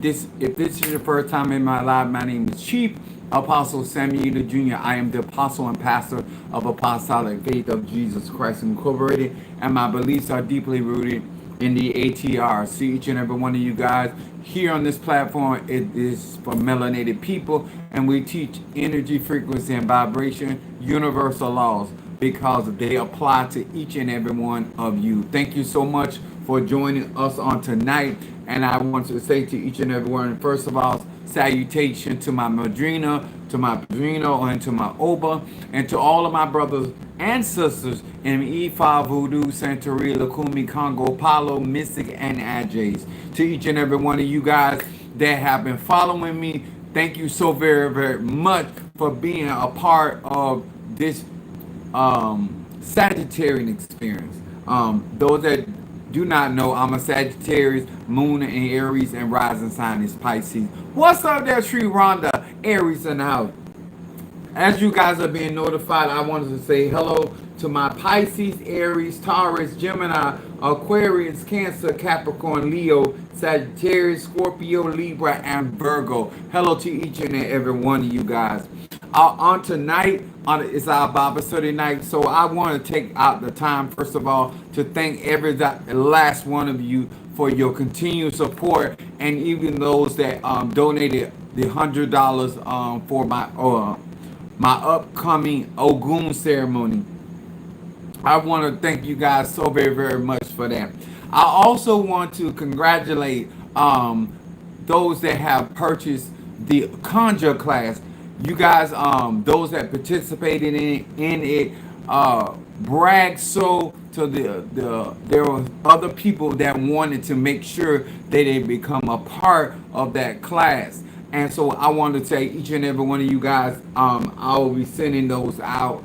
If this is your first time in my life, my name is Chief Apostle Samuel Jr. I am the apostle and pastor of Apostolic Faith of Jesus Christ Incorporated, and my beliefs are deeply rooted in the ATR. See each and every one of you guys here on this platform. It is for melanated people, and we teach energy, frequency, and vibration, universal laws, because they apply to each and every one of you. Thank you so much for joining us on tonight. And I want to say to each and every one, first of all, salutation to my Madrina, to my Padrino, and to my Oba, and to all of my brothers and sisters in Ifa, Voodoo, Santeria, Lakumi, Congo, Palo, Mystic, and Ajays. To each and every one of you guys that have been following me, thank you so very, very much for being a part of this Sagittarian experience. Those that do not know, I'm a Sagittarius, Moon in Aries, and rising sign is Pisces. What's up there, Tree Rhonda? Aries in the house. As you guys are being notified, I wanted to say hello to my Pisces, Aries, Taurus, Gemini, Aquarius, Cancer, Capricorn, Leo, Sagittarius, Scorpio, Libra, and Virgo. Hello to each and every one of you guys. On tonight, it's our Bible study night, so I want to take out the time, first of all, to thank every last one of you for your continued support, and even those that donated the $100 for my upcoming Ogun ceremony. I want to thank you guys so very, very much for that. I also want to congratulate those that have purchased the conjure class. You guys, those that participated in it, brag so to there were other people that wanted to make sure that they become a part of that class. And so I want to say each and every one of you guys, I will be sending those out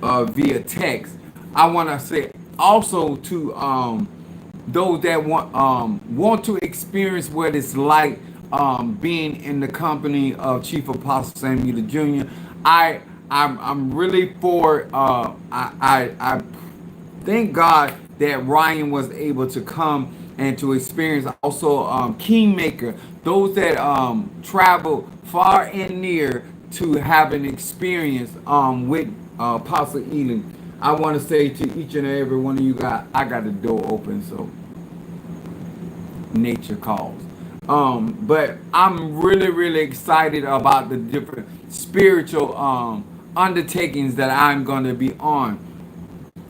via text. I want to say also to those that want to experience what it's like being in the company of Chief Apostle Samuel Jr. I'm really for I thank God that Ryan was able to come and to experience also Kingmaker, those that travel far and near to have an experience with Apostle Ely. I want to say to each and every one of you guys, I got the door open, so nature calls. But I'm really, really excited about the different spiritual undertakings that I'm going to be on.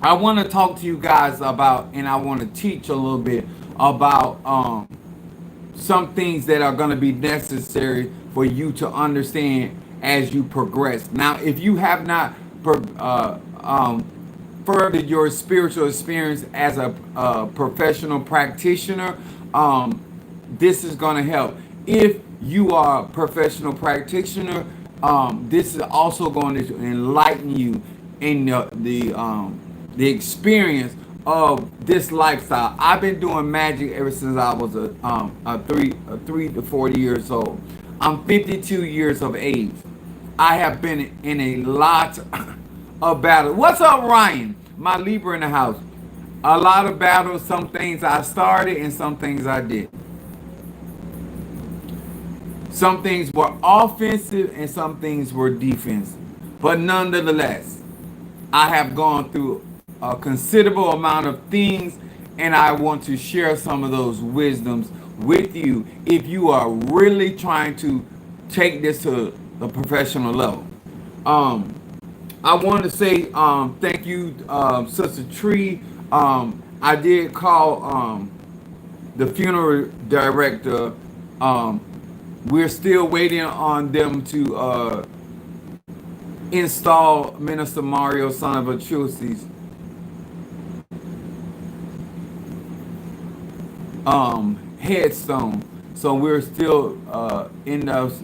I want to talk to you guys about, and I want to teach a little bit about some things that are going to be necessary for you to understand as you progress. Now, if you have not furthered your spiritual experience as a professional practitioner, this is going to help. If you are a professional practitioner, this is also going to enlighten you in the experience of this lifestyle. I've been doing magic ever since I was a 3 to 40 years old. I'm 52 years of age. I have been in a lot of battles. What's up, Ryan? My Libra in the house. A lot of battles. Some things I started and some things I did. Some things were offensive and some things were defensive. But nonetheless, I have gone through a considerable amount of things, and I want to share some of those wisdoms with you if you are really trying to take this to the professional level. I want to say thank you, Sister Tree. I did call the funeral director. We're still waiting on them to install Minister Mario, son of Achusi's headstone. So we're still in those.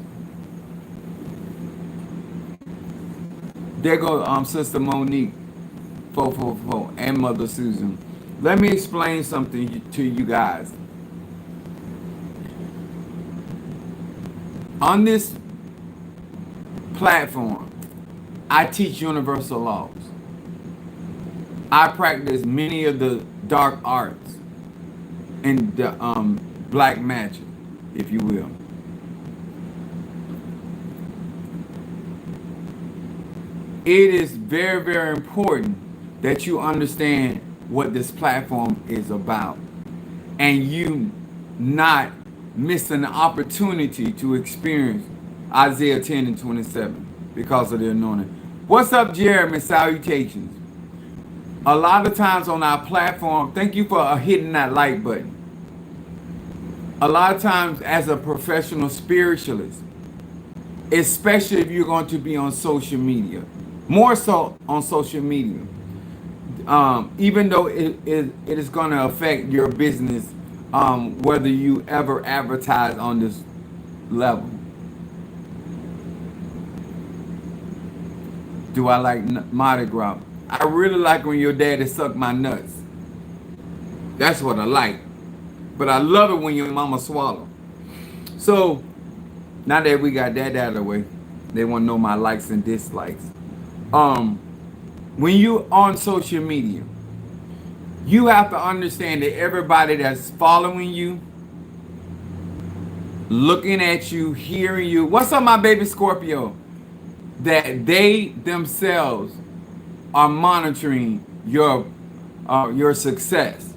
There goes Sister Monique, 444, and Mother Susan. Let me explain something to you guys. On this platform, I teach universal laws. I practice many of the dark arts and the black magic. if you will. It is very, very important that you understand what this platform is about, and you not missing the opportunity to experience Isaiah 10 and 27 because of the anointing. What's up, Jeremy? Salutations. A lot of times on our platform, thank you for hitting that like button. A lot of times as a professional spiritualist, especially if you're going to be on social media, more so on social media, even though it is going to affect your business, whether you ever advertise on this level. Do I like Mardi Gras? I really like when your daddy suck my nuts. That's what I like. But I love it when your mama swallow. So, now that we got that out of the way, they want to know my likes and dislikes. When you on social media, you have to understand that everybody that's following you, looking at you, hearing you, what's up, my baby Scorpio? That they themselves are monitoring your success.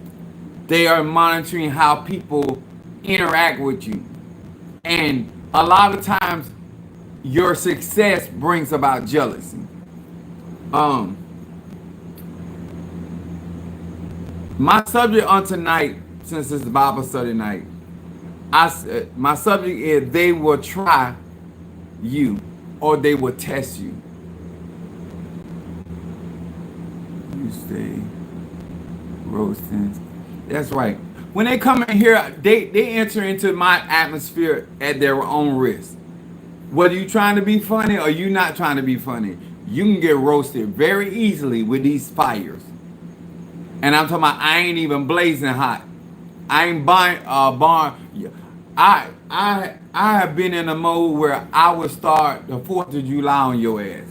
They are monitoring how people interact with you. And a lot of times your success brings about jealousy. My subject on tonight, since it's Bible study night, my subject is they will try you or they will test you. You stay roasting. That's right. When they come in here, they enter into my atmosphere at their own risk. Whether you trying to be funny or you not trying to be funny, you can get roasted very easily with these fires. And I'm talking about I ain't even blazing hot. I ain't buying barn. I have been in a mode where I would start the 4th of July on your ass.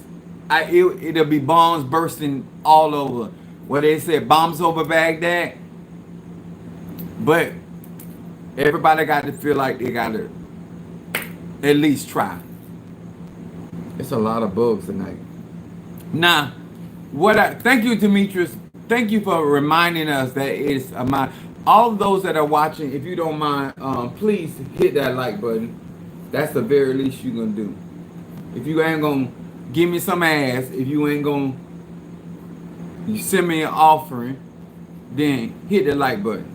It'll be bombs bursting all over. What they said, bombs over Baghdad. But everybody got to feel like they got to at least try. It's a lot of bugs tonight. Now, thank you, Demetrius. Thank you for reminding us that it's a mind. All of those that are watching, if you don't mind, please hit that like button. That's the very least you're going to do. If you ain't going to give me some ass, if you ain't going to send me an offering, then hit the like button.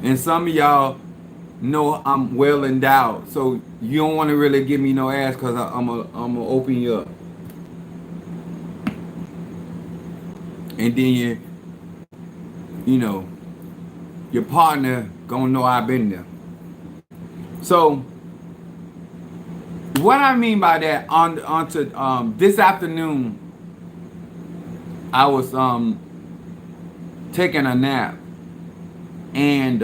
And some of y'all know I'm well endowed, so you don't want to really give me no ass because I'm gonna open you up. And then you know, your partner gonna know I've been there. So what I mean by that, on this afternoon, I was taking a nap, and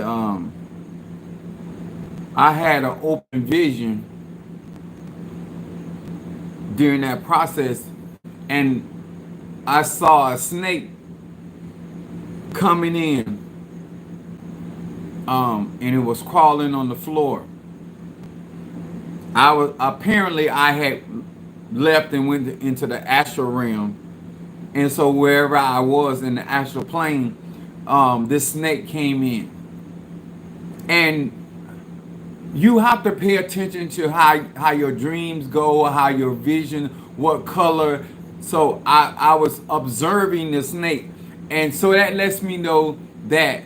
I had an open vision during that process, and I saw a snake coming in, and it was crawling on the floor. I had left and went into the astral realm, and so wherever I was in the astral plane, this snake came in. And you have to pay attention to how your dreams go, how your vision, what color. So I was observing the snake, and so that lets me know that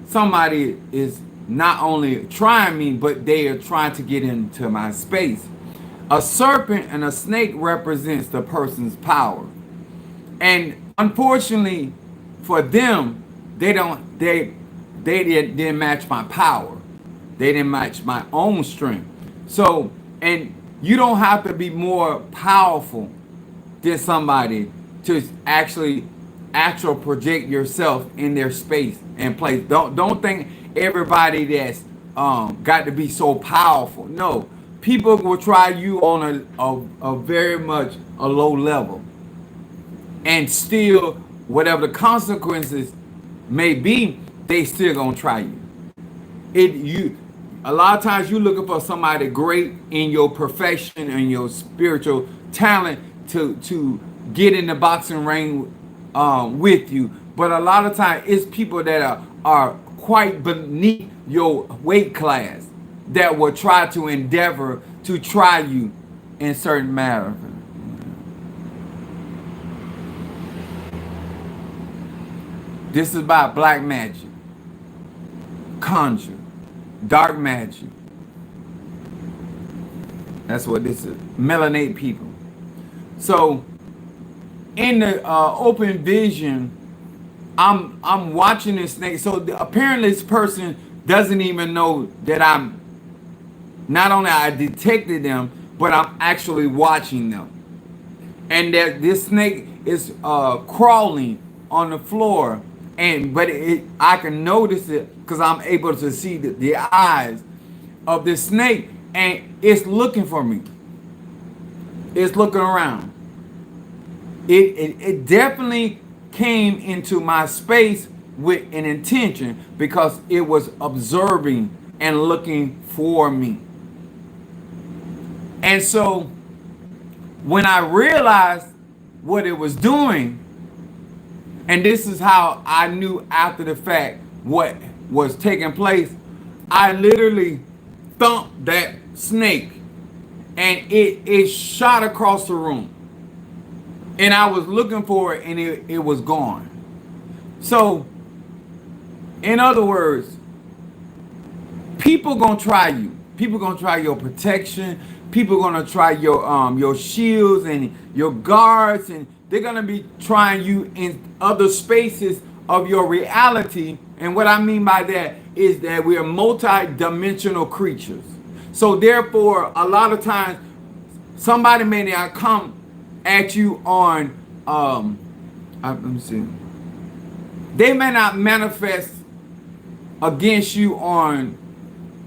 somebody is not only trying me, but they are trying to get into my space. A serpent and a snake represents the person's power, and unfortunately for them, they didn't match my power. They didn't match my own strength. So, and you don't have to be more powerful than somebody to actually astral project yourself in their space and place. Don't think everybody that's got to be so powerful. No, people will try you on a very much a low level, and still, whatever the consequences may be, they still gonna try you. A lot of times you're looking for somebody great in your profession and your spiritual talent to get in the boxing ring with you. But a lot of times it's people that are quite beneath your weight class that will try to endeavor to try you in certain matters. This is about black magic, conjure, dark magic. That's what this is. Melanate people. So in the open vision, I'm watching this snake. So apparently this person doesn't even know that I'm not only I detected them, but I'm actually watching them. And that this snake is crawling on the floor, and but I can notice it because I'm able to see the eyes of this snake, and it's looking for me. It's looking around. It definitely came into my space with an intention because it was observing and looking for me. And so when I realized what it was doing, and this is how I knew after the fact what was taking place, I literally thumped that snake and it shot across the room. And I was looking for it and it was gone. So, in other words, people gonna try you. People gonna try your protection. People gonna try your shields and your guards, and they're gonna be trying you in other spaces of your reality. And what I mean by that is that we are multi-dimensional creatures. So therefore, a lot of times, somebody may not come at you on let me see. They may not manifest against you on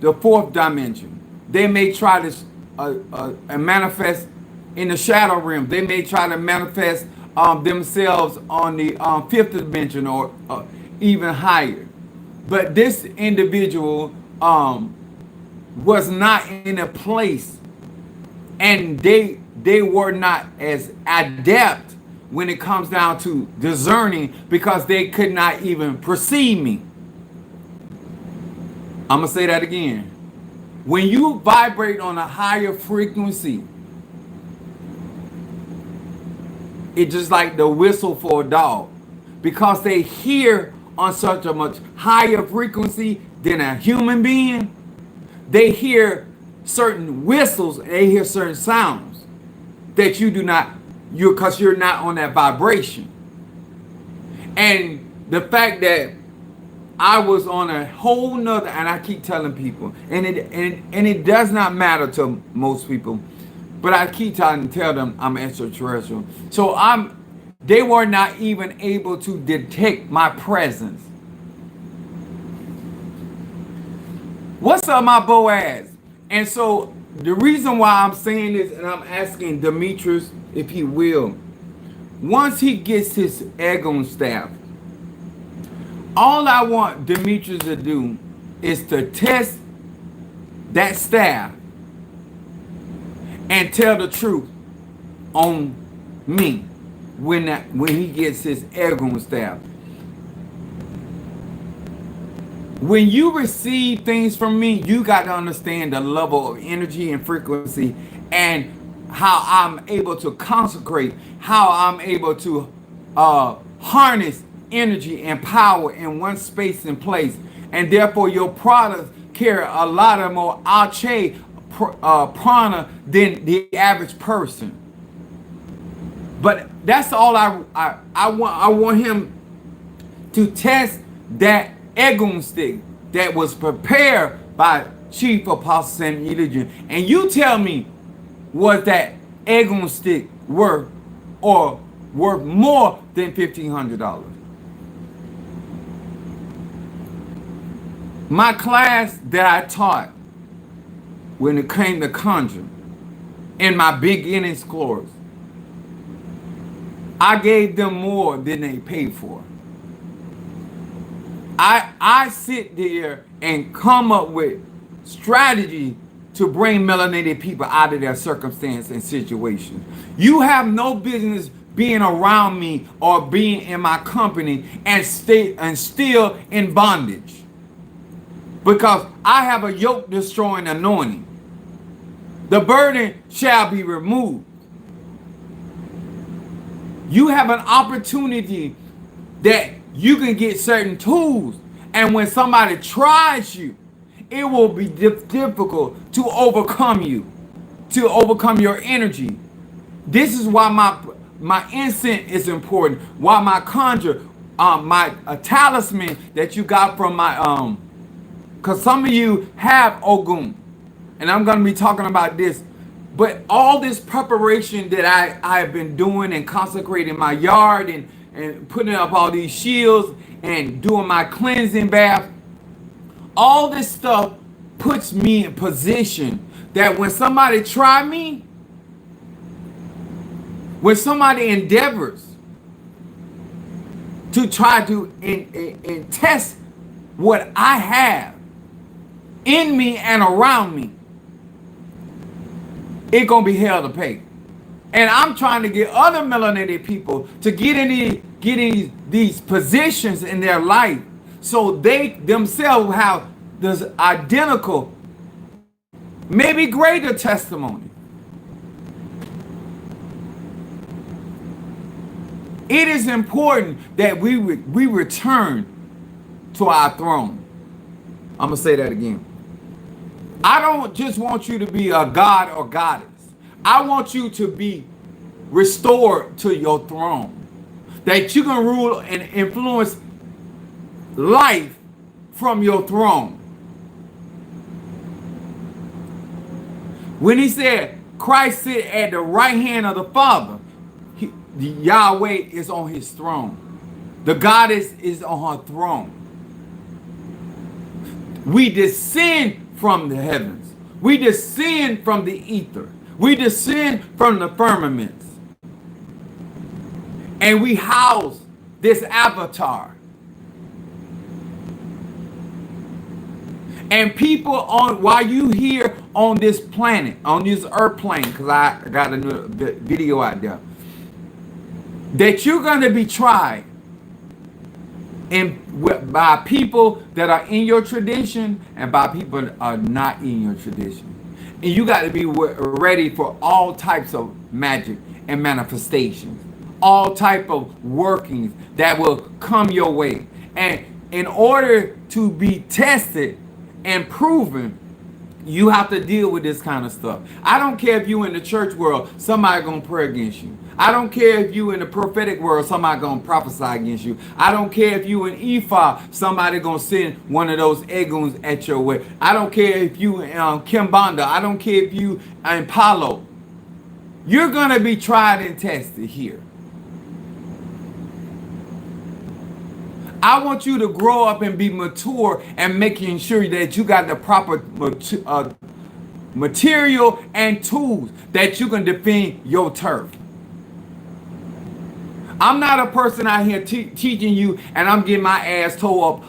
the fourth dimension. They may try to manifest in the shadow realm. They may try to manifest themselves on the fifth dimension or even higher. But this individual was not in a place, and they were not as adept when it comes down to discerning because they could not even perceive me. I'm going to say that again. When you vibrate on a higher frequency, it's just like the whistle for a dog. Because they hear on such a much higher frequency than a human being, they hear certain whistles, they hear certain sounds that you do not, because you're not on that vibration. And the fact that I was on a whole nother, and I keep telling people, and it does not matter to most people, but I keep trying to tell them I'm extraterrestrial. So they were not even able to detect my presence. What's up, my Boaz? And so the reason why I'm saying this, and I'm asking Demetrius if he will, once he gets his Ogun staff, all I want Demetrius to do is to test that staff and tell the truth on me when he gets his Ogun staff. When you receive things from me, you got to understand the level of energy and frequency and how I'm able to consecrate, how I'm able to harness energy and power in one space and place. And therefore your products carry a lot of more ache prana than the average person. But that's all I want him to test that Ogun stick that was prepared by Chief Apostle Samuel Elijah. And you tell me, was that Ogun stick worth more than $1,500? My class that I taught when it came to conjure in my beginnings course, I gave them more than they paid for. I sit there and come up with strategy to bring melanated people out of their circumstance and situation. You have no business being around me or being in my company and still in bondage, because I have a yoke destroying anointing. The burden shall be removed. You have an opportunity that you can get certain tools, and when somebody tries you, it will be difficult to overcome you, to overcome your energy. This is why my incense is important. Why my conjure, my talisman that you got from my because some of you have Ogun, and I'm gonna be talking about this. But all this preparation that I have been doing and consecrating my yard and putting up all these shields and doing my cleansing bath, all this stuff puts me in position that when somebody try me, when somebody endeavors to try to and test what I have in me and around me, it's gonna be hell to pay. And I'm trying to get other melanated people to get in these positions in their life, so they themselves have this identical, maybe greater testimony. It is important that we return to our throne. I'm gonna say that again. I don't just want you to be a god or goddess. I want you to be restored to your throne, that you can rule and influence life from your throne. When he said Christ sit at the right hand of the Father, the Yahweh is on his throne. The goddess is on her throne. We descend from the heavens. We descend from the ether. We descend from the firmaments. And we house this avatar. And people while you here on this planet, on this earth plane, because I got a new video out there, that you're going to be tried by people that are in your tradition and by people that are not in your tradition. And you got to be ready for all types of magic and manifestations, all type of workings that will come your way. And in order to be tested and proven, you have to deal with this kind of stuff. I don't care if you in the church world, somebody gonna pray against you. I don't care if you in the prophetic world, somebody gonna prophesy against you. I don't care if you in Ifa, somebody gonna send one of those Oguns at your way. I don't care if you in Kimbanda. I don't care if you in Palo. You're gonna be tried and tested here. I want you to grow up and be mature and making sure that you got the proper material and tools that you can defend your turf. I'm not a person out here teaching you and I'm getting my ass tore up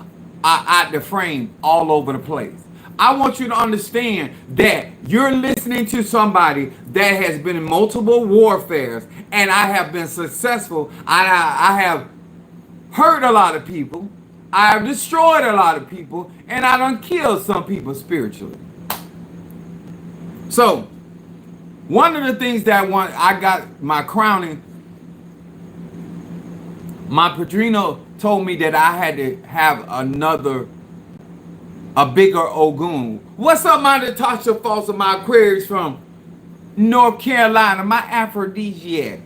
out the frame all over the place. I want you to understand that you're listening to somebody that has been in multiple warfares, and I have been successful. I have hurt a lot of people, I have destroyed a lot of people, and I done killed some people spiritually. So, one of the things that I got my crowning, my padrino told me that I had to have a bigger Ogun. What's up, my Natasha Foster, my Aquarius from North Carolina, my aphrodisiac.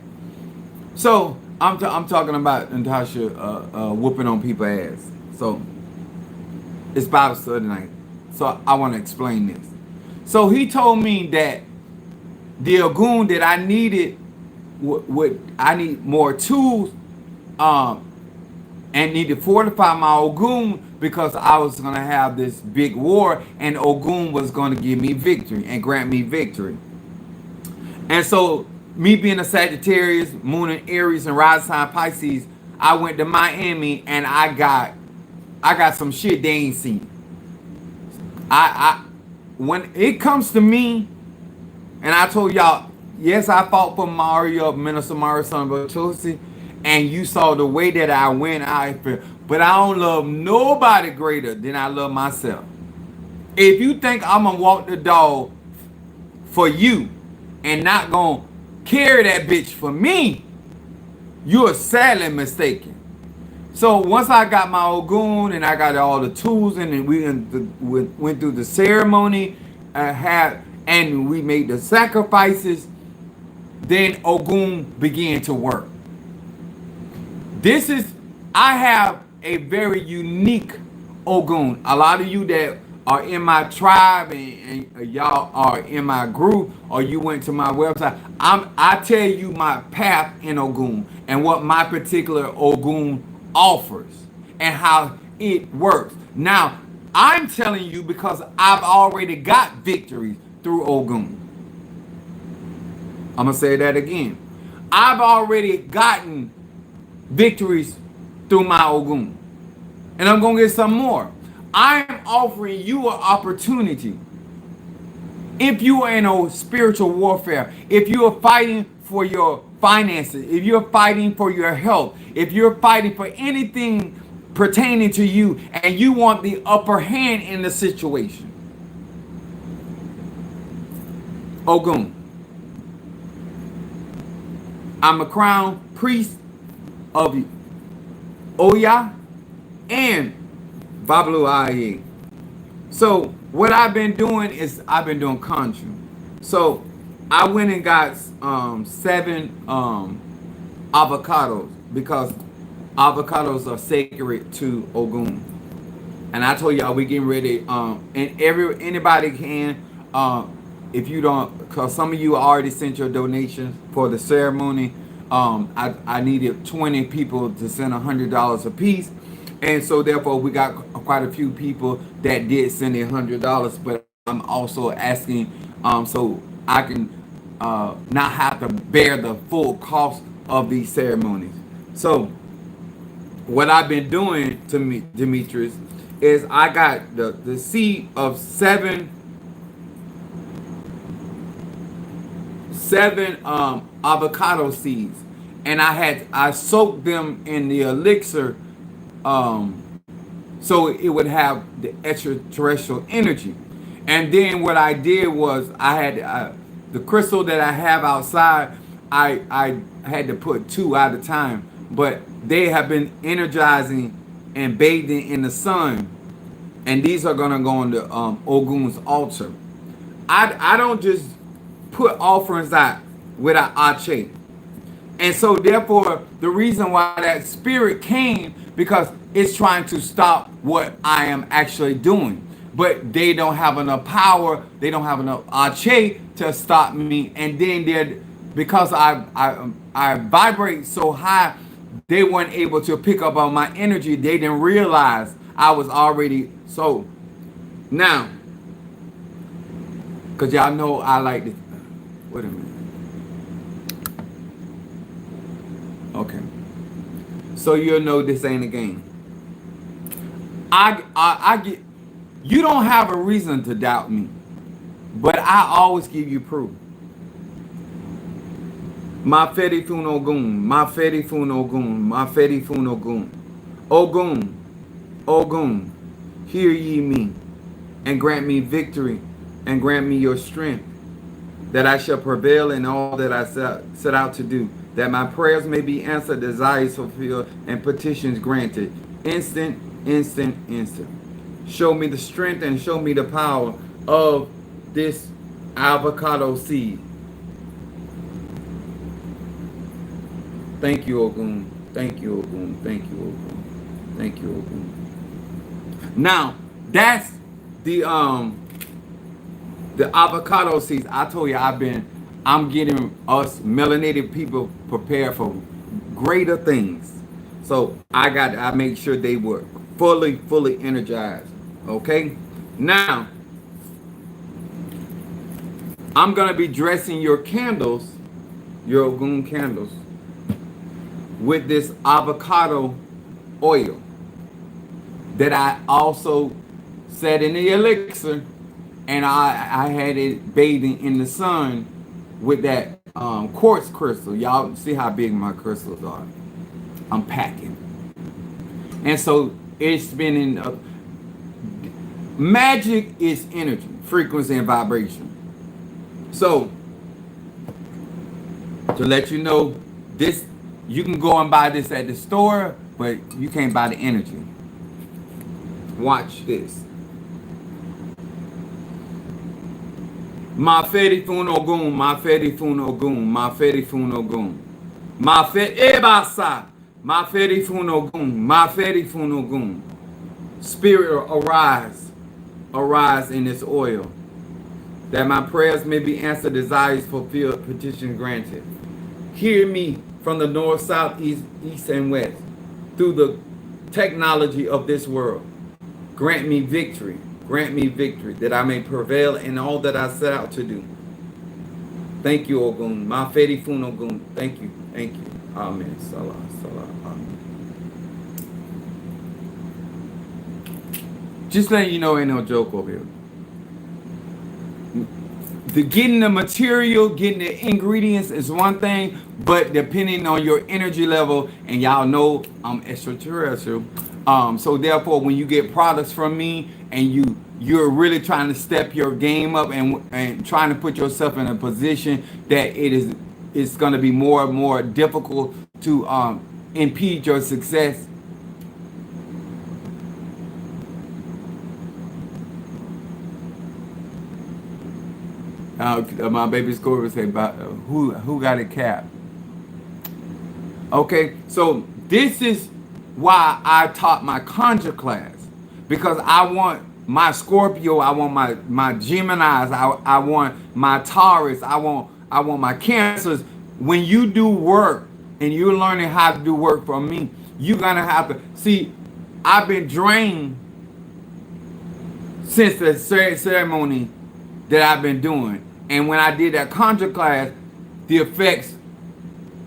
So, I'm talking about Natasha whooping on people's ass. So, it's Bible study tonight. So, I want to explain this. So, he told me that the Ogun that I needed, I need more tools and need to fortify my Ogun, because I was going to have this big war, and Ogun was going to give me victory and grant me victory. And so, me being a Sagittarius, Moon in Aries, and rising sign Pisces, I went to Miami and I got some shit they ain't seen. when it comes to me, and I told y'all, yes, I fought for Mario, Minister Mario son of Chelsea, and you saw the way that I went out. But I don't love nobody greater than I love myself. If you think I'm gonna walk the dog for you and not gonna carry that bitch for me, you're sadly mistaken. So once I got my Ogun and I got all the tools and then went through the ceremony, and we made the sacrifices, then Ogun began to work. This is, I have a very unique Ogun. A lot of you that are in my tribe and y'all are in my group or you went to my website, I tell you my path in Ogun and what my particular Ogun offers and how it works. Now, I'm telling you because I've already got victories through Ogun. I'm going to say that again. I've already gotten victories through my Ogun. And I'm going to get some more. I'm offering you an opportunity. If you are in a spiritual warfare, if you are fighting for your finances, if you're fighting for your health, if you're fighting for anything pertaining to you and you want the upper hand in the situation, Ogun. I'm a crown priest of Oya and Bablu Aye. So what I've been doing is I've been doing conjuring. So I went and got 7 avocados because avocados are sacred to Ogun. And I told y'all we getting ready. And anybody can. If you don't, because some of you already sent your donations for the ceremony. I needed 20 people to send $100 a piece. And so therefore we got quite a few people that did send $100, but I'm also asking so I can not have to bear the full cost of these ceremonies. So what I've been doing to me, Demetrius, is I got the seed of seven avocado seeds, and I soaked them in the elixir, so it would have the extraterrestrial energy. And then what I did was I had the crystal that I have outside. I had to put 2 at a time, but they have been energizing and bathing in the sun, and these are gonna go on the Ogun's altar. I don't just put offerings out without Ache. And so therefore the reason why that spirit came, because it's trying to stop what I am actually doing. But they don't have enough power, they don't have enough Ache to stop me. And then because I vibrate so high, they weren't able to pick up on my energy. They didn't realize I was already so. Now, because y'all know I like this. Wait a minute. Okay. So you'll know this ain't a game. I get, you don't have a reason to doubt me, but I always give you proof. Ma feri fun Ogun, ma feri fun Ogun, ma feri fun Ogun. Ogun, Ogun, hear ye me, and grant me victory, and grant me your strength, that I shall prevail in all that I set out to do, that my prayers may be answered, desires fulfilled, and petitions granted. Instant, instant, instant. Show me the strength and show me the power of this avocado seed. Thank you, Ogun. Thank you, Ogun. Thank you, Ogun. Thank you, Ogun. Now, that's the avocado seeds. I told you I'm getting us melanated people prepared for greater things. So I make sure they were fully energized. Okay? Now, I'm gonna be dressing your candles, your Ogun candles, with this avocado oil that I also set in the elixir and I had it bathing in the sun with that quartz crystal. Y'all see how big my crystals are. I'm packing, and so it's been in. Magic is energy, frequency, and vibration. So to let you know, this you can go and buy this at the store, but you can't buy the energy. Watch this. Maferi fun Ogun, Maferi fun Ogun, Maferi fun Ogun. Maferi ebasa, Maferi fun Ogun, Maferi fun Ogun. Spirit arise, arise in this oil, that my prayers may be answered, desires fulfilled, petitions granted. Hear me from the north, south, east, and west, through the technology of this world. Grant me victory, that I may prevail in all that I set out to do. Thank you, Ogun. Ma feri fun Ogun. Thank you. Amen. Salah, amen. Just letting you know, ain't no joke over here. Getting the material, getting the ingredients is one thing, but depending on your energy level, and y'all know I'm extraterrestrial, so therefore when you get products from me and you're really trying to step your game up and trying to put yourself in a position that it's going to be more and more difficult to impede your success. My baby Scorpio say, who got it capped? Okay, so this is why I taught my conjure class, because I want my Scorpio, I want my Geminis, I want my Taurus, I want my Cancers. When you do work and you're learning how to do work from me, you're gonna have to see. I've been drained since the ceremony that I've been doing. And when I did that conjure class, the effects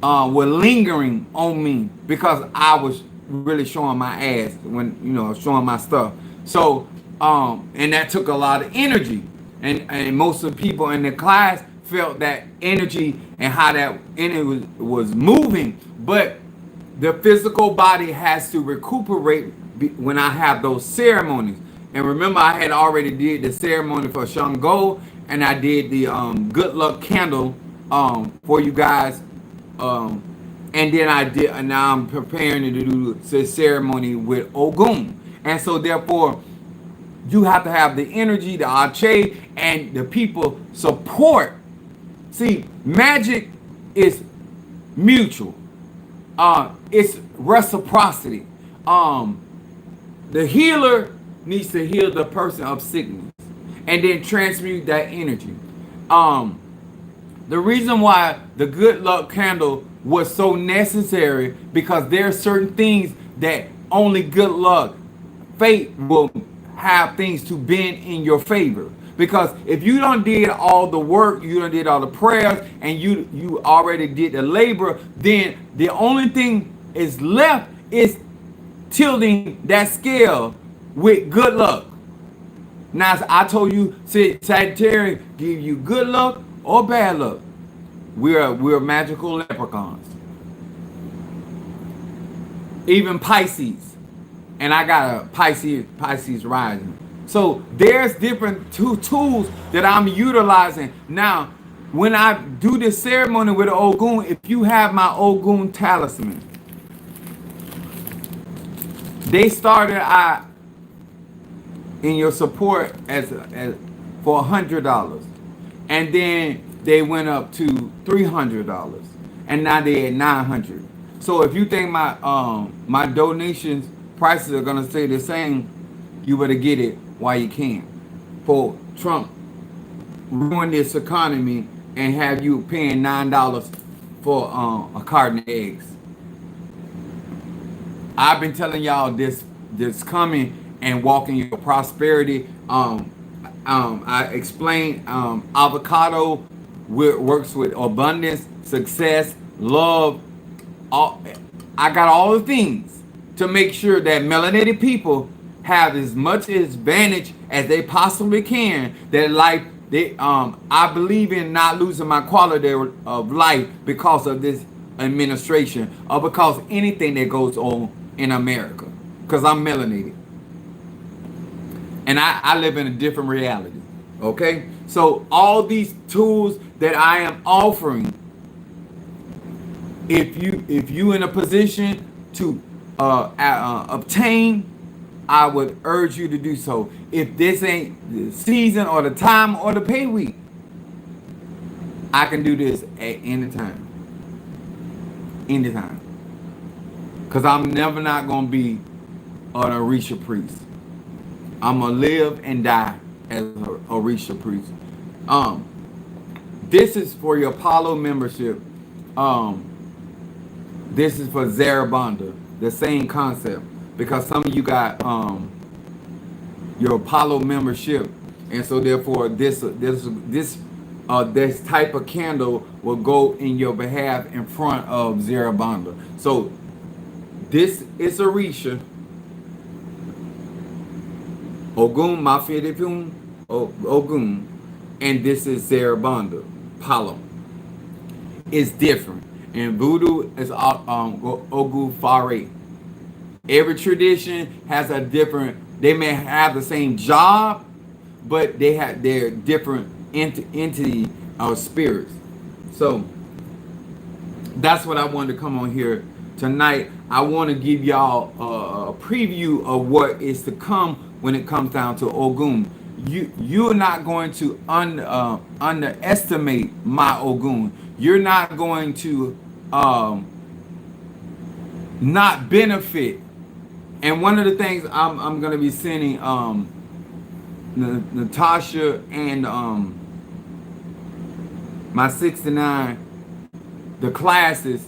were lingering on me because I was really showing my ass when, showing my stuff. So, and that took a lot of energy. And most of the people in the class felt that energy and how that energy was moving. But the physical body has to recuperate when I have those ceremonies. And remember, I had already did the ceremony for Shango, and I did the good luck candle for you guys. And then and now I'm preparing to do the ceremony with Ogun. And so therefore, you have to have the energy, the Ache, and the people support. See, magic is mutual. It's reciprocity. The healer needs to heal the person of sickness and then transmute that energy. The reason why the good luck candle was so necessary, because there are certain things that only good luck, fate will have things to bend in your favor. Because if you don't did all the work, you don't did all the prayers, and you already did the labor, then the only thing is left is tilting that scale with good luck. Now, I told you, Sagittarius give you good luck or bad luck. We're magical leprechauns. Even Pisces, and I got a Pisces rising. So there's different tools that I'm utilizing. Now, when I do this ceremony with Ogun, if you have my Ogun talisman, they started in your support as for $100, and then they went up to $300, and now they at $900. So if you think my donations prices are gonna stay the same, you better get it while you can. For Trump ruin this economy and have you paying $9 for a carton of eggs. I've been telling y'all this coming and walking your prosperity. I explained avocado works with abundance, success, love. I got all the things to make sure that melanated people have as much advantage as they possibly can. That life, I believe in not losing my quality of life because of this administration or because anything that goes on in America. Because I'm melanated and I live in a different reality. Okay, so all these tools that I am offering, if you in a position to obtain, I would urge you to do so. If this ain't the season or the time or the pay week, I can do this at any time. Anytime. Because I'm never not going to be an Orisha priest. I'm going to live and die as an Orisha priest. This is for your Apollo membership. This is for Zarabanda. The same concept. Because some of you got your Apollo membership. And so therefore this type of candle will go in your behalf in front of Zarabanda. So this is Orisha. Ogun, Mafidifun, Ogun. And this is Zarabanda, Apollo. It's different. And Voodoo is Ogu Fare. Every tradition has a different, they may have the same job, but they have their different entity or spirits. So that's what I wanted to come on here tonight. I want to give y'all a preview of what is to come when it comes down to Ogun. You're not going to underestimate my Ogun. You're not going to not benefit. And one of the things I'm going to be sending Natasha and my 69 the classes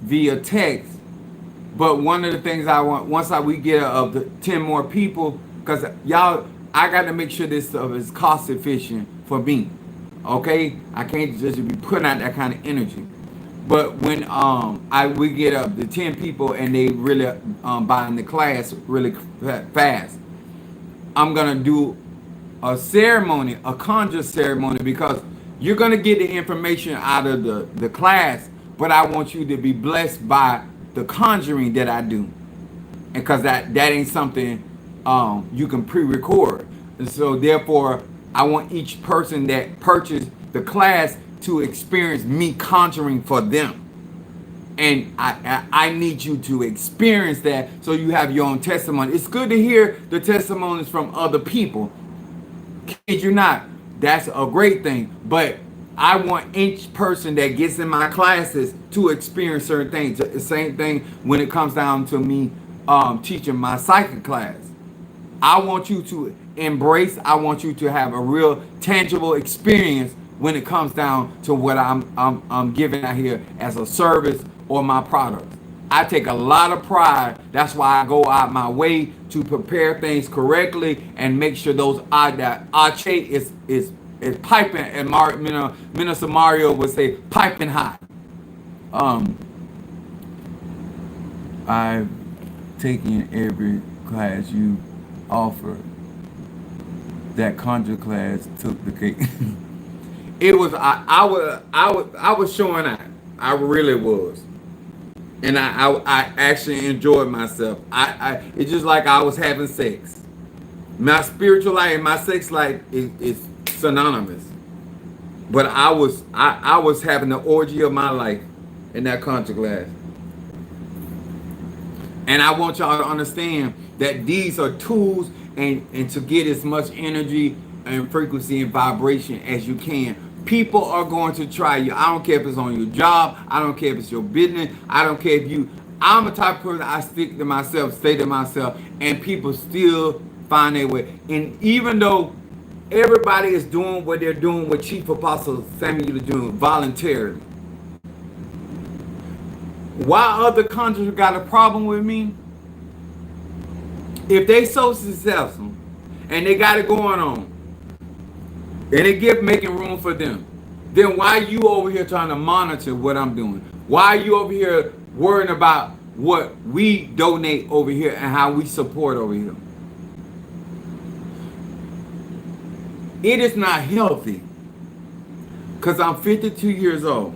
via text. But one of the things I want, once we get of the 10 more people, because y'all, I got to make sure this stuff is cost efficient for me. Okay, I can't just be putting out that kind of energy. But when we get up to 10 people and they really buying the class really fast, I'm gonna do a ceremony, a conjure ceremony, because you're gonna get the information out of the class, but I want you to be blessed by the conjuring that I do, and because that ain't something you can pre-record, and so therefore I want each person that purchased the class to experience me conjuring for them. And I need you to experience that so you have your own testimony. It's good to hear the testimonies from other people. Kid you not, that's a great thing. But I want each person that gets in my classes to experience certain things. The same thing when it comes down to me teaching my psychic class. I want you to embrace, I want you to have a real tangible experience when it comes down to what I'm giving out here as a service or my product. I take a lot of pride. That's why I go out my way to prepare things correctly and make sure those that Ache is piping, and Minister Mario would say piping hot. I've taken every class you offer. That conjure class took the cake. It was I was showing out. I really was, and I actually enjoyed myself. It's just like I was having sex. My spiritual life and my sex life is synonymous. But I was having the orgy of my life in that conjure class. And I want y'all to understand that these are tools and to get as much energy and frequency and vibration as you can. People are going to try you. I don't care if it's on your job. I don't care if it's your business. I don't care if I'm a type of person, I stick to myself, stay to myself, and people still find their way. And even though everybody is doing what they're doing, what Chief Apostle Samuel is doing voluntarily, why other countries got a problem with me? If they so successful and they got it going on and they get making room for them, then why are you over here trying to monitor what I'm doing? Why are you over here worrying about what we donate over here and how we support over here? It is not healthy because I'm 52 years old.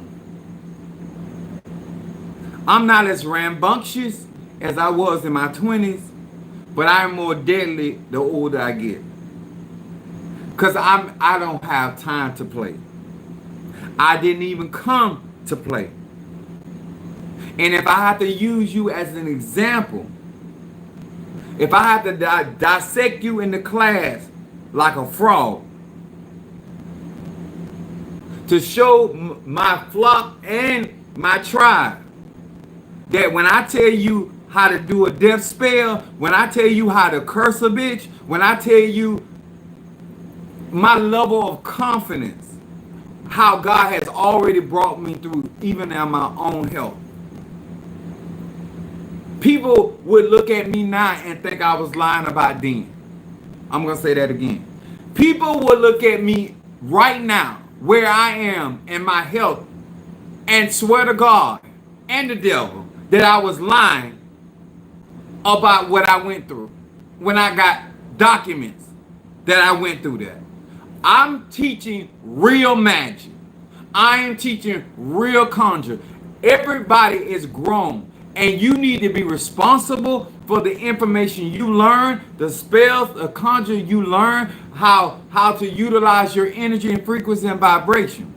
I'm not as rambunctious as I was in my 20s, but I'm more deadly the older I get. Because I don't have time to play. I didn't even come to play. And if I have to use you as an example, if I have to dissect you in the class like a frog, to show my flock and my tribe that when I tell you how to do a death spell, when I tell you how to curse a bitch, when I tell you my level of confidence, how God has already brought me through even in my own health. People would look at me now and think I was lying about then. I'm going to say that again. People would look at me right now, where I am in my health, and swear to God and the devil that I was lying about what I went through when I got documents that I went through that. I'm teaching real magic. I am teaching real conjure. Everybody is grown, and you need to be responsible for the information you learn, the spells, the conjure you learn, how to utilize your energy and frequency and vibration.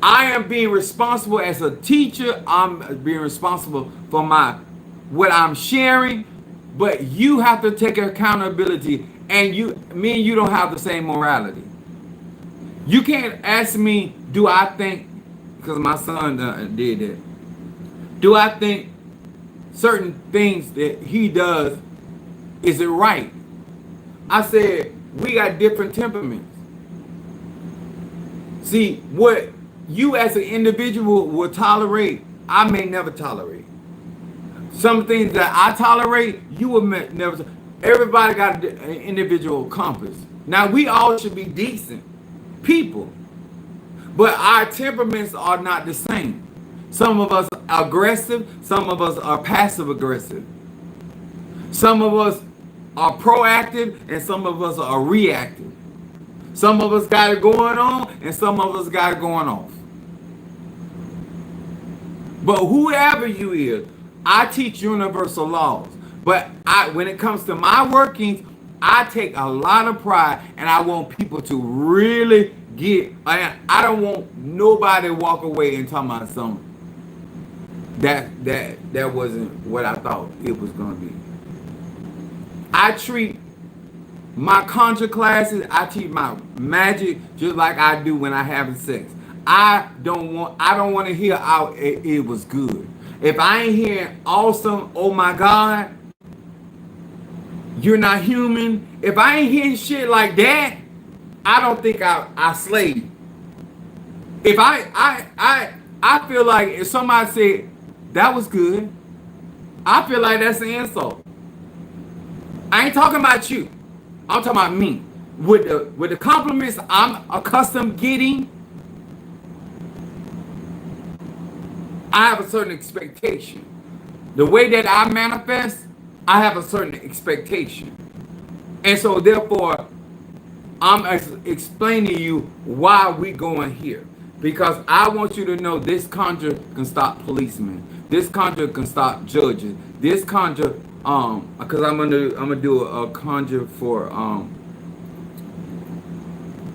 I am being responsible as a teacher. I'm being responsible for what I'm sharing, but you have to take accountability. And me and you don't have the same morality. You can't ask me, do I think, because my son did that, do I think certain things that he does, is it right? I said, we got different temperaments. See, what you as an individual will tolerate, I may never tolerate. Some things that I tolerate, you will never. Everybody got an individual compass. Now, we all should be decent people, but our temperaments are not the same. Some of us are aggressive. Some of us are passive aggressive. Some of us are proactive, and some of us are reactive. Some of us got it going on, and some of us got it going off. But whoever you is, I teach universal laws. But when it comes to my workings, I take a lot of pride, and I want people to really get. I don't want nobody to walk away and talk about something that wasn't what I thought it was gonna be. I treat my conjure classes, I teach my magic just like I do when I have sex. I don't want to hear how it was good. If I ain't hearing awesome, oh my God, you're not human. If I ain't hearing shit like that, I don't think I slayed. If I feel like if somebody said that was good, I feel like that's an insult. I ain't talking about you. I'm talking about me. With the compliments I'm accustomed getting, I have a certain expectation. The way that I manifest, I have a certain expectation. And so therefore, I'm explaining to you why we going here. Because I want you to know this conjure can stop policemen. This conjure can stop judges. This conjure, because I'm gonna do a conjure for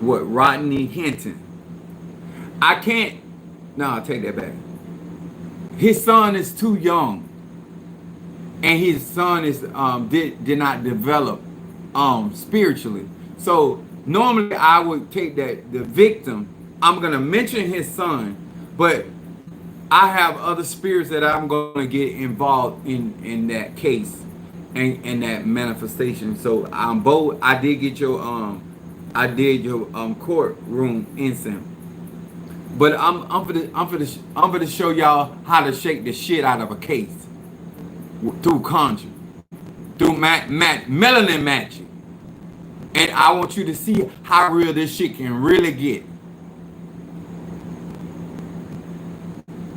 Rodney Hinton. I can't. No, I'll take that back. His son is too young, and his son is did not develop spiritually. So normally I would take the victim. I'm gonna mention his son, but I have other spirits that I'm gonna get involved in that case and that manifestation. So I did get your courtroom incense. But I'm for to show y'all how to shake the shit out of a case through conjure, through melanin magic, and I want you to see how real this shit can really get.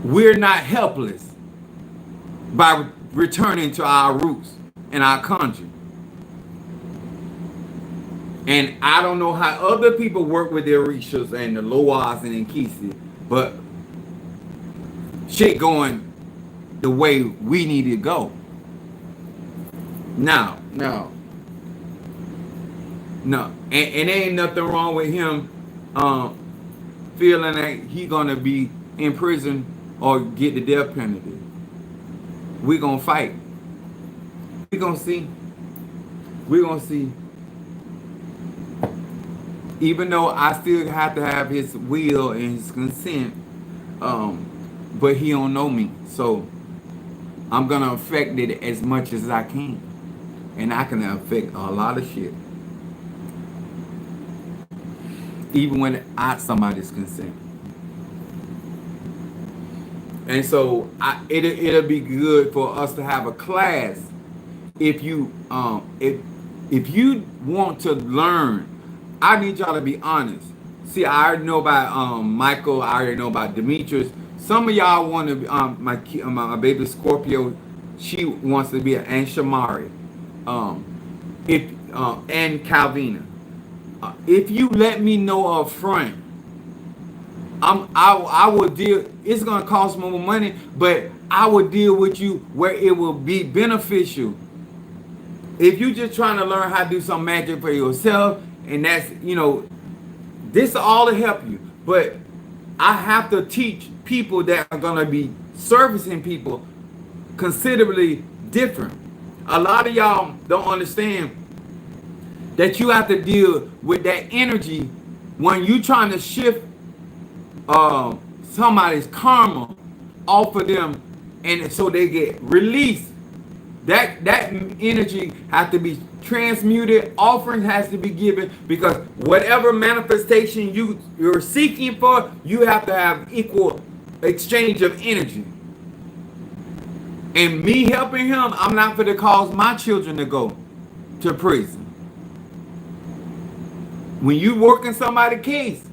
We're not helpless by returning to our roots and our conjure. And I don't know how other people work with their Rishas and the Loas and Nkisi, but shit going the way we need to go. Now, no, no, and there ain't nothing wrong with him feeling that he gonna be in prison or get the death penalty. We gonna fight. We gonna see. We gonna see. Even though I still have to have his will and his consent, but he don't know me, so I'm gonna affect it as much as I can, and I can affect a lot of shit, even when I somebody's consent. And so it'll be good for us to have a class if you if you want to learn. I need y'all to be honest. See, I already know about Michael. I already know about Demetrius. Some of y'all want to be my baby Scorpio. She wants to be an Aunt Shamari. If and Calvina. If you let me know up front, I will deal. It's gonna cost more money, but I will deal with you where it will be beneficial. If you just trying to learn how to do some magic for yourself, and that's this all to help you. But I have to teach people that are gonna be servicing people considerably different. A lot of y'all don't understand that you have to deal with that energy when you trying to shift somebody's karma off of them, and so they get released. That energy has to be transmuted. Offering has to be given, because whatever manifestation you're seeking for, you have to have equal exchange of energy. And me helping him, I'm not going to cause my children to go to prison. When you work in somebody's case,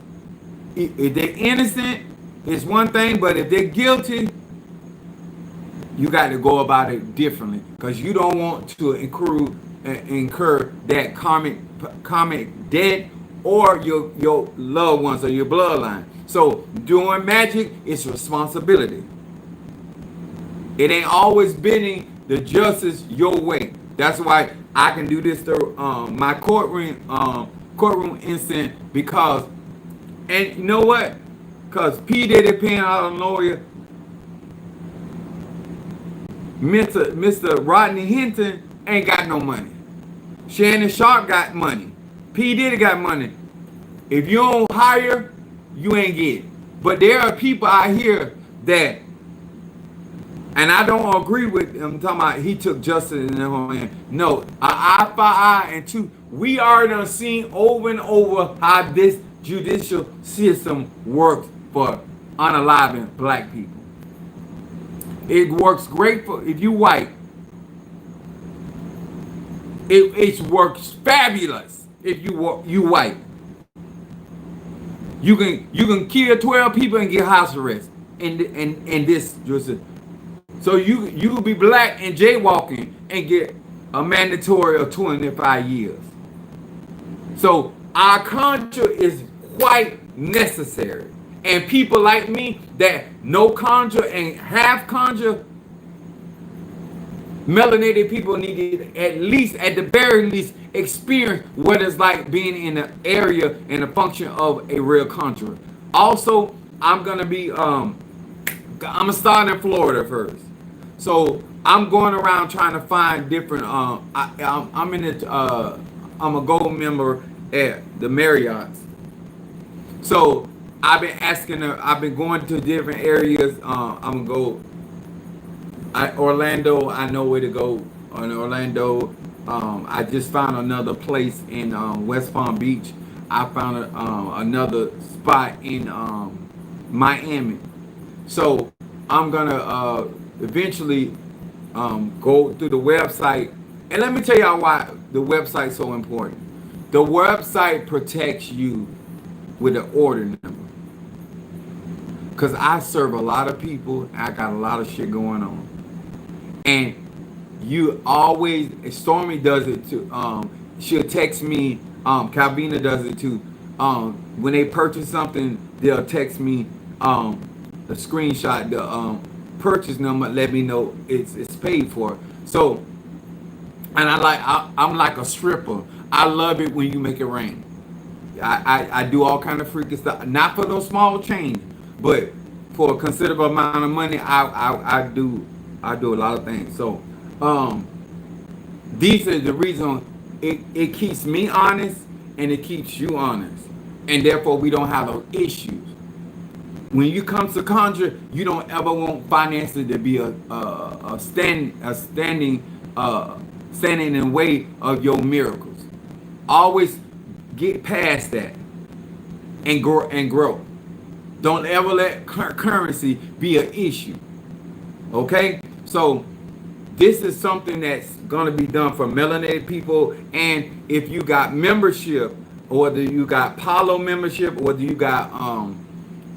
if they're innocent, it's one thing, but if they're guilty, you got to go about it differently, because you don't want to incur that karmic debt or your loved ones or your bloodline. So doing magic is responsibility. It ain't always bending the justice your way. That's why I can do this to my courtroom incident, because, and you know what? Because P. Diddy paying out a lawyer, Mr. Rodney Hinton ain't got no money. Shannon Sharp got money. P. Diddy got money. If you don't hire, you ain't get it. But there are people out here that, and I don't agree with him talking about he took justice in their own hand. No, an eye for eye, and two, we already done seen over and over how this judicial system works for unaliving black people. It works great for if you white. It works fabulous if you white. You can kill 12 people and get house arrest in this jurisdiction. So you will be black and jaywalking and get a mandatory of 25 years. So our conjure is quite necessary. And people like me that no conjure and half conjure, melanated people need to at the very least, experience what it's like being in the area and the function of a real conjurer. Also, I'm gonna start in Florida first. So I'm going around trying to find different. I'm a gold member at the Marriott's. So I've been asking her. I've been going to different areas. I'm gonna go. Orlando. I know where to go. In Orlando, I just found another place in West Palm Beach. I found another spot in Miami. So I'm gonna eventually go through the website. And let me tell y'all why the website's so important. The website protects you with the order number. Because I serve a lot of people. I got a lot of shit going on. And you always, Stormy does it too. She'll text me Calvina does it too. When they purchase something, they'll text me a screenshot, the purchase number, let me know it's paid for. So, and I'm like a stripper. I love it when you make it rain. I do all kind of freaky stuff, not for those small change, but for a considerable amount of money, I do a lot of things. So, um, these are the reason it keeps me honest and it keeps you honest, and therefore we don't have those issues. When you come to conjure, you don't ever want finances to be standing in the way of your miracles. Always get past that and grow. Don't ever let currency be an issue. Okay? So this is something that's gonna be done for melanated people. And if you got membership, or whether you got Palo membership, or whether you got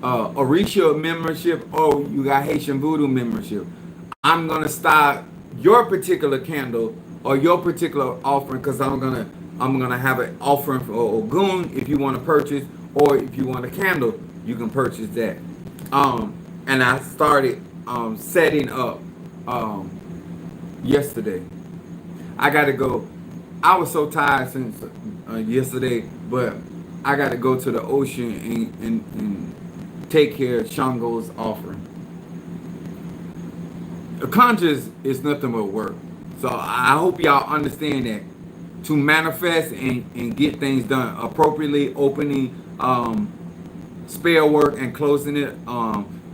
Orisha membership, or you got Haitian Voodoo membership, I'm gonna start your particular candle or your particular offering, because I'm gonna have an offering for Ogun if you want to purchase, or if you want a candle, you can purchase that. And I started setting up yesterday. I gotta go. I was so tired since yesterday, but I gotta go to the ocean and take care of Shango's offering. The conscious is nothing but work. So I hope y'all understand that to manifest and get things done appropriately, opening spell work and closing it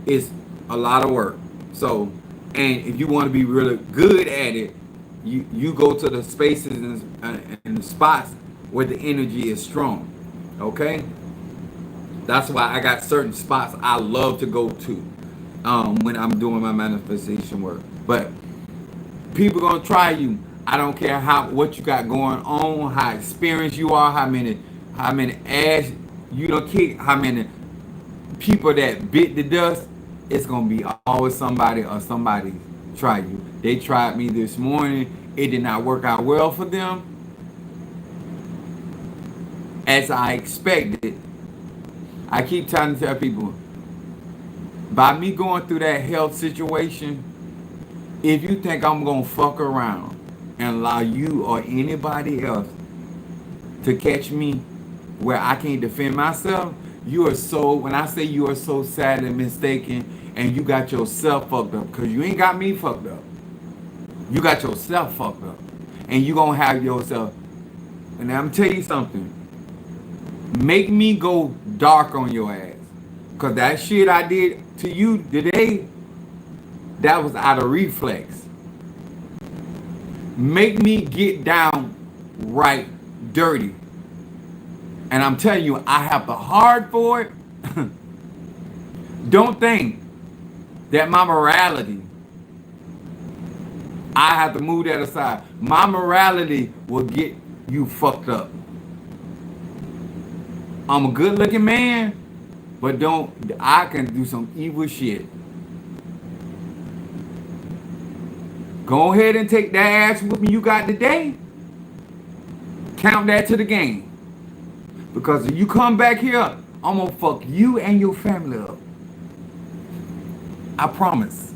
is a lot of work. So, and if you want to be really good at it, you go to the spaces and the spots where the energy is strong. Okay, that's why I got certain spots I love to go to when I'm doing my manifestation work. But people gonna try you. I don't care what you got going on, how experienced you are, how many ass you don't kick, how many people that bit the dust. It's gonna be always somebody or somebody try you. They tried me this morning. It did not work out well for them, as I expected. I keep trying to tell people, by me going through that health situation, if you think I'm gonna fuck around and allow you or anybody else to catch me where I can't defend myself, you are so, when I say you are so sad and mistaken, and you got yourself fucked up, because you ain't got me fucked up. You got yourself fucked up. And you gonna have yourself, and I'm tell you something, make me go dark on your ass. Because that shit I did to you today, that was out of reflex. Make me get down right dirty. And I'm telling you, I have the heart for it. Don't think that my morality, I have to move that aside. My morality will get you fucked up. I'm a good looking man, but I can do some evil shit. Go ahead and take that ass whooping you got today. Count that to the game. Because if you come back here, I'm gonna fuck you and your family up. I promise.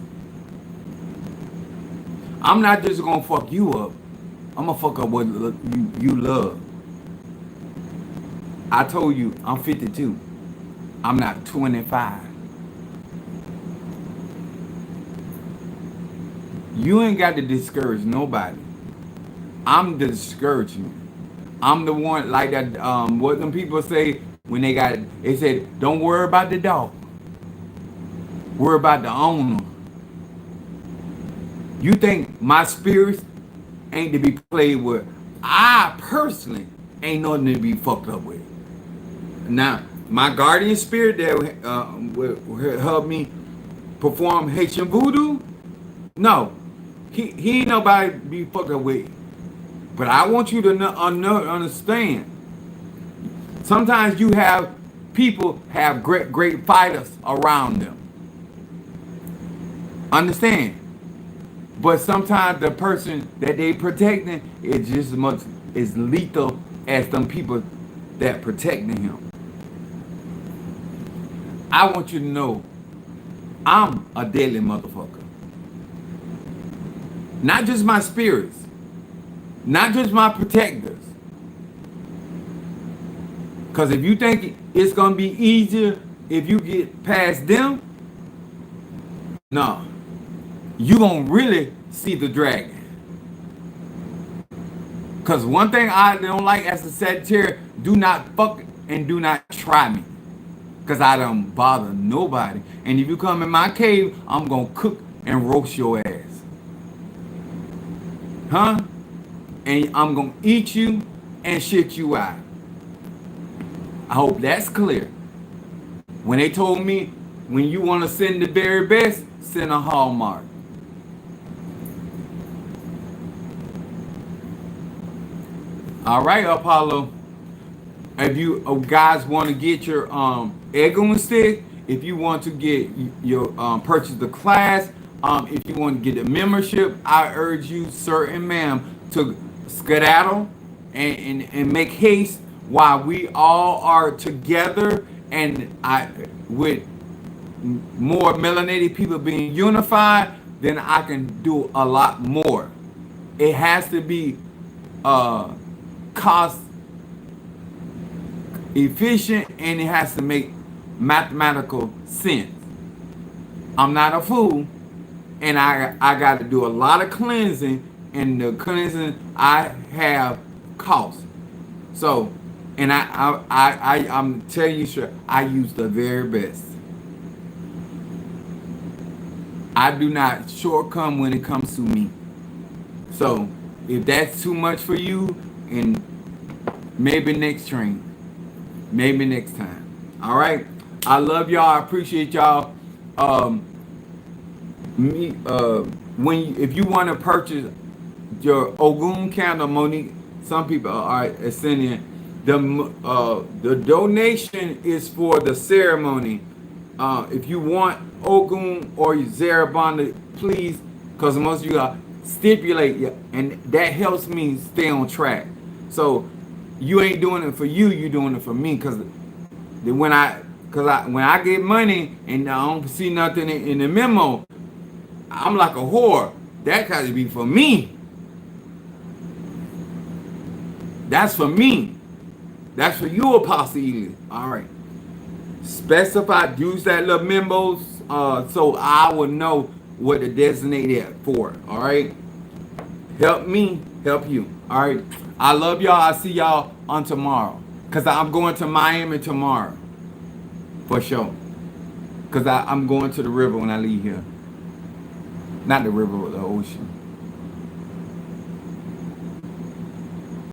I'm not just gonna fuck you up. I'm gonna fuck up what you love. I told you I'm 52. I'm not 25. You ain't got to discourage nobody. I'm the discouragement. I'm the one like that. What them people say when they said, don't worry about the dog. Worry about the owner. You think my spirits ain't to be played with? I personally ain't nothing to be fucked up with. Now, my guardian spirit that will help me perform Haitian Voodoo, no, he ain't nobody to be fucked up with. But I want you to understand. Sometimes you have people have great fighters around them. Understand? But sometimes the person that they protecting is just as much as lethal as them people that protecting him. I want you to know I'm a deadly motherfucker. Not just my spirits, not just my protectors. Because if you think it's going to be easier if you get past them, no. You going to really see the dragon. Because one thing I don't like as a Sagittarius, do not fuck and do not try me. Because I don't bother nobody. And if you come in my cave, I'm going to cook and roast your ass. Huh? And I'm going to eat you and shit you out. I hope that's clear. When they told me, when you want to send the very best, send a Hallmark. All right, Apollo. If you guys want to get your Ogun stick, if you want to get your purchase the class, if you want to get a membership, I urge you, sir and ma'am, to skedaddle and make haste while we all are together, and with more melanated people being unified, then I can do a lot more. It has to be cost efficient, and it has to make mathematical sense. I'm not a fool, and I got to do a lot of cleansing, and the cleansing I have cost. So, and I'm telling you, sure, I use the very best. I do not shortcome when it comes to me. So, if that's too much for you, and maybe next train, maybe next time. All right. I love y'all. I appreciate y'all. If you want to purchase your Ogun candle, Monique, some people are sending the donation is for the ceremony. If you want Ogun or Zarabanda, please, because most of you are stipulate, and that helps me stay on track. So you ain't doing it for you, you doing it for me, because when I get money and I don't see nothing in the memo, I'm like a whore. That got to be for me. That's for me. That's for you, Apostle Ely. All right. Specify, use that little memos, so I will know what to designate it for. All right. Help me, help you. All right. I love y'all. I'll see y'all on tomorrow. Because I'm going to Miami tomorrow. For sure. Because I'm going to the river when I leave here. Not the river, the ocean.